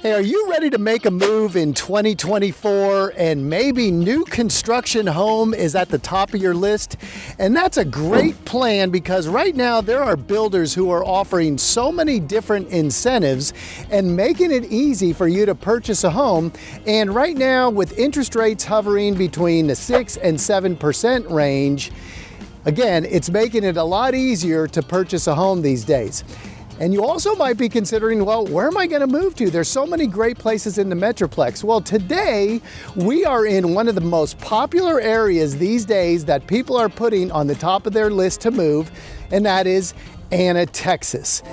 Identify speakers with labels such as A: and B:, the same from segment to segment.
A: Hey, are you ready to make a move in 2024 and maybe new construction home is at the top of your list? And that's a great plan because right now there are builders who are offering so many different incentives and making it easy for you to purchase a home. And right now, with interest rates hovering between the 6 and 7% range, again, it's making it a lot easier to purchase a home these days. And you also might be considering, well, where am I going to move to? There's so many great places in the Metroplex. Well, today we are in one of the most popular areas these days that people are putting on the top of their list to move, and that is Anna, Texas.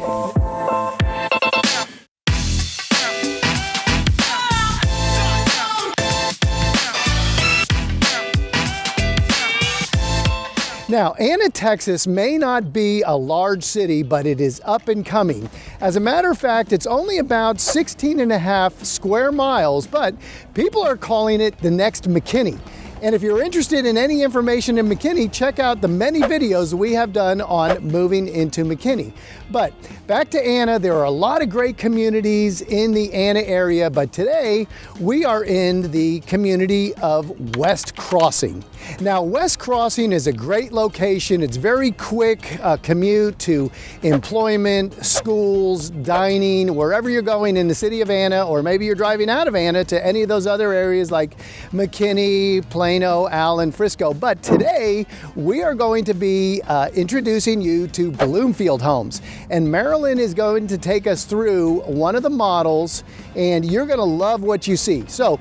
A: Now, Anna, Texas may not be a large city, but it is up and coming. As a matter of fact, it's only about 16 and a half square miles, but people are calling it the next McKinney. And if you're interested in any information in McKinney, check out the many videos we have done on moving into McKinney. But back to Anna, there are a lot of great communities in the Anna area, but today we are in the community of West Crossing. Now, West Crossing is a great location. It's very quick commute to employment, schools, dining, wherever you're going in the city of Anna, or maybe you're driving out of Anna to any of those other areas like McKinney, Plano, Allen, Frisco. But today we are going to be introducing you to Bloomfield Homes. And Marilyn is going to take us through one of the models, and you're going to love what you see. So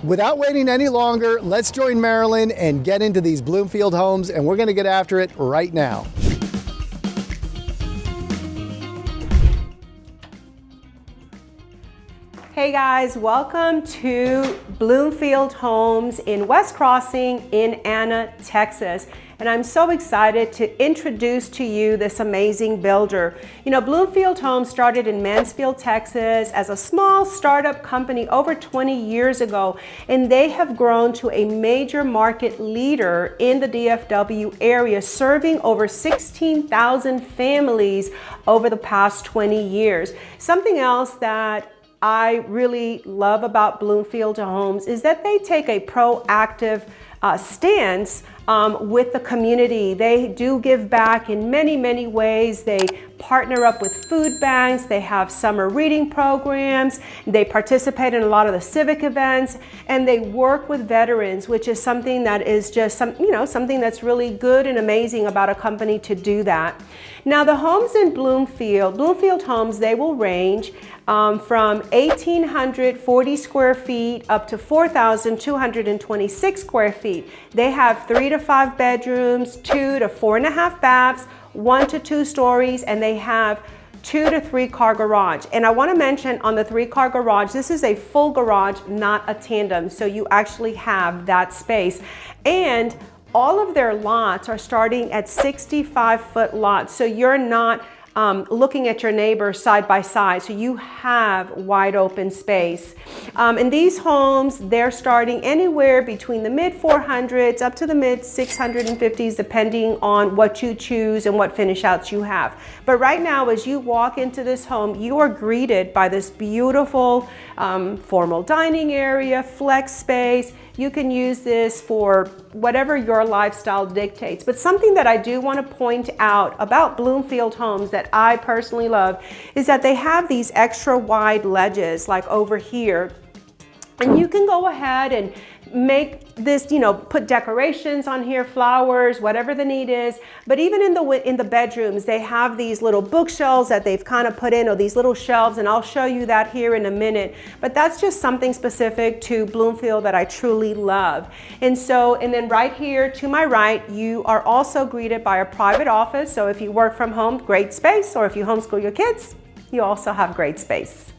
A: without waiting any longer, let's join Marilyn and get into these Bloomfield Homes, and we're going to get after it right now.
B: Hey guys, welcome to Bloomfield Homes in West Crossing in Anna, Texas. And I'm so excited to introduce to you this amazing builder. You know, Bloomfield Homes started in Mansfield, Texas as a small startup company over 20 years ago, and they have grown to a major market leader in the DFW area, serving over 16,000 families over the past 20 years. Something else that I really love about Bloomfield Homes is that they take a proactive stance with the community. They do give back in many, many ways. They partner up with food banks. They have summer reading programs. They participate in a lot of the civic events, and they work with veterans, which is something that is just something that's really good and amazing about a company to do that. Now, the homes in Bloomfield Homes, they will range from 1,840 square feet up to 4,226 square feet. They have 3 to 5 bedrooms, 2 to 4.5 baths, 1 to 2 stories, and they have 2 to 3 car garage. And I want to mention on the 3-car garage, this is a full garage, not a tandem. So you actually have that space. And all of their lots are starting at 65-foot lots. So you're not looking at your neighbor side by side, so you have wide open space. And these homes, they're starting anywhere between the mid 400s up to the mid 650s, depending on what you choose and what finish outs you have. But right now, as you walk into this home, you are greeted by this beautiful formal dining area, flex space. You can use this for whatever your lifestyle dictates. But something that I do want to point out about Bloomfield Homes that I personally love is that they have these extra wide ledges like over here. And you can go ahead and make this, put decorations on here, flowers, whatever the need is. But even in the bedrooms, they have these little bookshelves that they've kind of put in, or these little shelves, and I'll show you that here in a minute. But that's just something specific to Bloomfield that I truly love. And then right here to my right, you are also greeted by a private office. So if you work from home, great space, or if you homeschool your kids, you also have great space.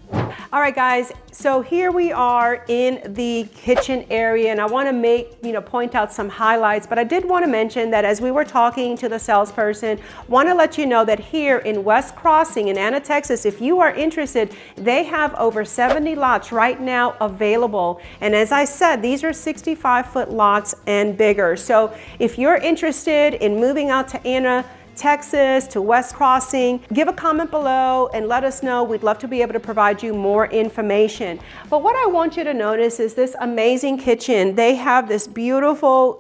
B: All right, guys, so here we are in the kitchen area, and I want to point out some highlights, but I did want to mention that as we were talking to the salesperson, want to let you know that here in West Crossing in Anna, Texas, if you are interested, they have over 70 lots right now available. And as I said, these are 65-foot lots and bigger. So if you're interested in moving out to Anna, Texas to West Crossing, give a comment below and let us know. We'd love to be able to provide you more information. But what I want you to notice is this amazing kitchen. They have this beautiful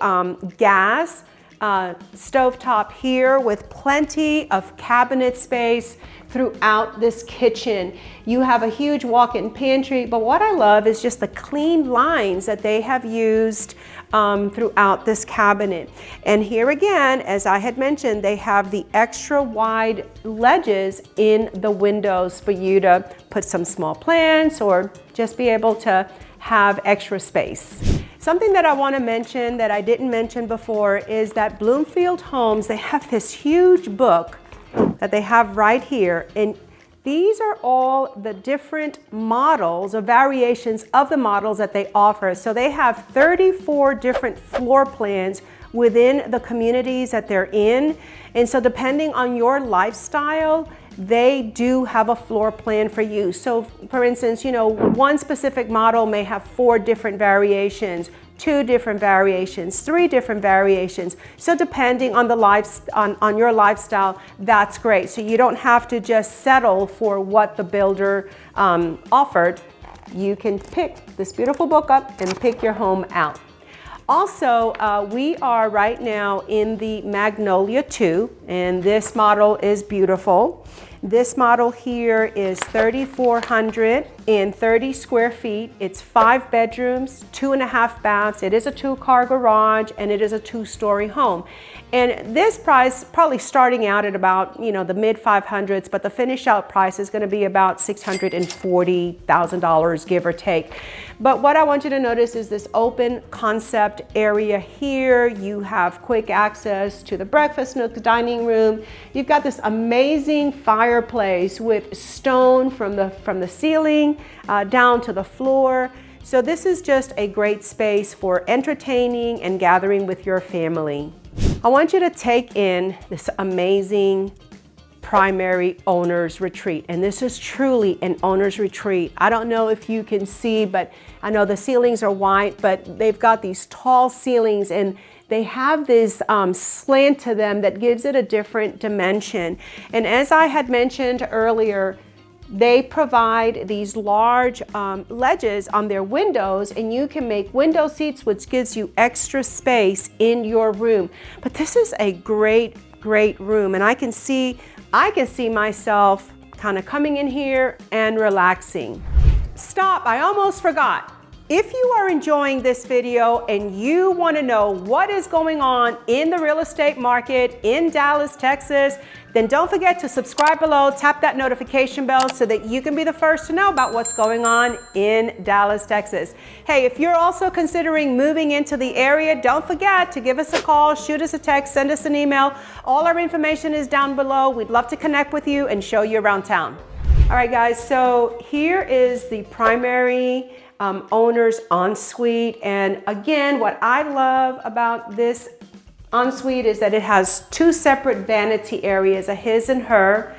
B: gas stovetop here with plenty of cabinet space throughout this kitchen. You have a huge walk-in pantry, but what I love is just the clean lines that they have used throughout this cabinet. And here again, as I had mentioned, they have the extra wide ledges in the windows for you to put some small plants or just be able to have extra space. Something that I want to mention that I didn't mention before is that Bloomfield Homes, they have this huge book that they have right here, and these are all the different models or variations of the models that they offer. So they have 34 different floor plans within the communities that they're in, and so depending on your lifestyle, they do have a floor plan for you. So for instance, you know, one specific model may have 4 different variations, 2 different variations, 3 different variations. So depending on the on your lifestyle, that's great. So you don't have to just settle for what the builder offered. You can pick this beautiful book up and pick your home out. Also, we are right now in the Magnolia II, and this model is beautiful. This model here is 3,430 square feet. It's 5 bedrooms, 2.5 baths. It is a 2-car garage, and it is a 2-story home. And this price probably starting out at about, you know, the mid 500s, but the finish out price is going to be about $640,000, give or take. But what I want you to notice is this open concept area here. You have quick access to the breakfast nook, the dining room. You've got this amazing fireplace with stone from the ceiling down to the floor. So this is just a great space for entertaining and gathering with your family. I want you to take in this amazing primary owner's retreat. And this is truly an owner's retreat. I don't know if you can see, but I know the ceilings are white, but they've got these tall ceilings and they have this slant to them that gives it a different dimension. And as I had mentioned earlier, they provide these large ledges on their windows, and you can make window seats, which gives you extra space in your room. But this is a great room, and I can see myself kind of coming in here and relaxing. Stop, I almost forgot. If you are enjoying this video and you want to know what is going on in the real estate market in Dallas, Texas, then don't forget to subscribe below, tap that notification bell so that you can be the first to know about what's going on in Dallas, Texas. Hey, if you're also considering moving into the area, don't forget to give us a call, shoot us a text, send us an email. All our information is down below. We'd love to connect with you and show you around town. All right, guys, so here is the primary owner's ensuite. And again, what I love about this ensuite is that it has 2 separate vanity areas, a his and her.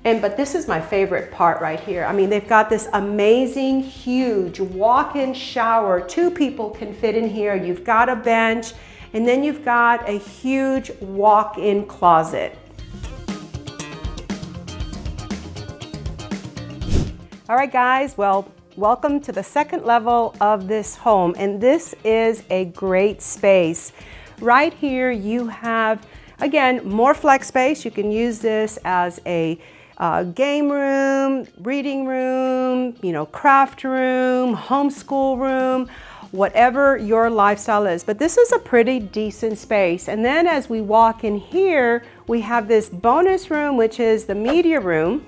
B: But this is my favorite part right here. I mean, they've got this amazing, huge walk-in shower. 2 people can fit in here. You've got a bench, and then you've got a huge walk-in closet. All right, guys, well, welcome to the second level of this home, and this is a great space. Right here you have, again, more flex space. You can use this as a game room, reading room, you know, craft room, homeschool room, whatever your lifestyle is. But this is a pretty decent space. And then as we walk in here, we have this bonus room, which is the media room.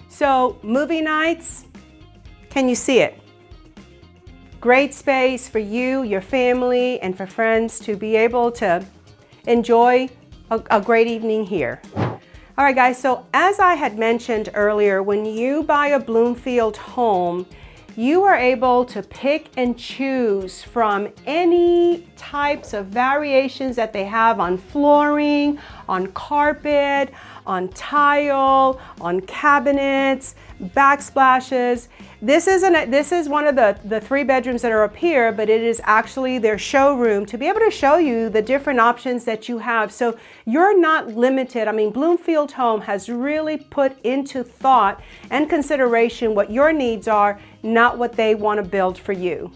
B: So movie nights, can you see it? Great space for you, your family, and for friends to be able to enjoy a great evening here. All right, guys, so as I had mentioned earlier, when you buy a Bloomfield home, you are able to pick and choose from any types of variations that they have on flooring, on carpet, on tile, on cabinets, backsplashes. This is one of the 3 bedrooms that are up here, but it is actually their showroom to be able to show you the different options that you have. So you're not limited. I mean, Bloomfield Home has really put into thought and consideration what your needs are, not what they want to build for you.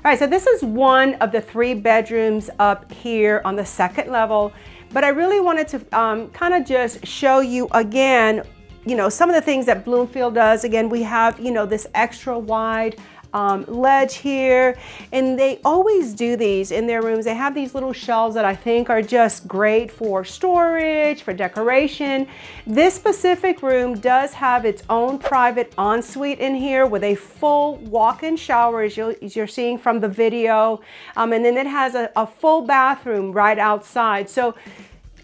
B: All right, so this is one of the 3 bedrooms up here on the 2nd level, but I really wanted to kind of just show you again, you know, some of the things that Bloomfield does. Again, we have, you know, this extra wide ledge here, and they always do these in their rooms. They have these little shelves that I think are just great for storage, for decoration. This specific room does have its own private ensuite in here with a full walk-in shower, as you're seeing from the video, and then it has a full bathroom right outside. So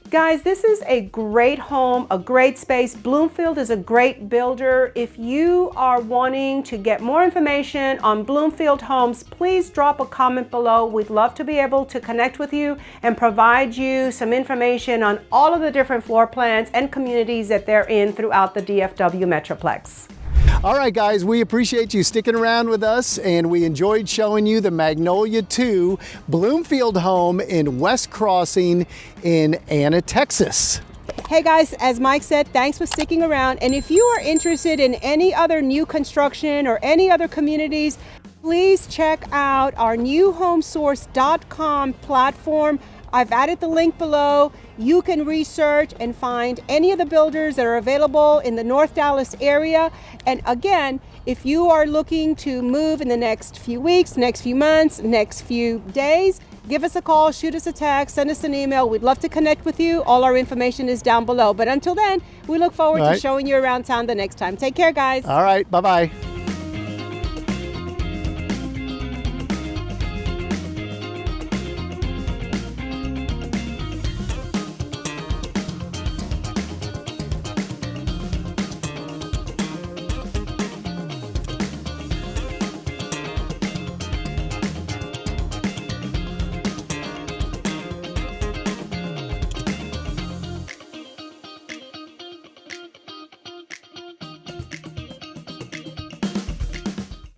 B: guys, this is a great home, a great space. Bloomfield is a great builder. If you are wanting to get more information on Bloomfield Homes, please drop a comment below. We'd love to be able to connect with you and provide you some information on all of the different floor plans and communities that they're in throughout the DFW Metroplex.
A: All right, guys, we appreciate you sticking around with us, and we enjoyed showing you the Magnolia II Bloomfield home in West Crossing in Anna, Texas.
B: Hey guys, as Mike said, thanks for sticking around. And if you are interested in any other new construction or any other communities, please check out our newhomesource.com platform. I've added the link below. You can research and find any of the builders that are available in the North Dallas area. And again, if you are looking to move in the next few weeks, next few months, next few days, give us a call, shoot us a text, send us an email. We'd love to connect with you. All our information is down below. But until then, we look forward to showing you around town the next time. Take care, guys.
A: All right, bye-bye.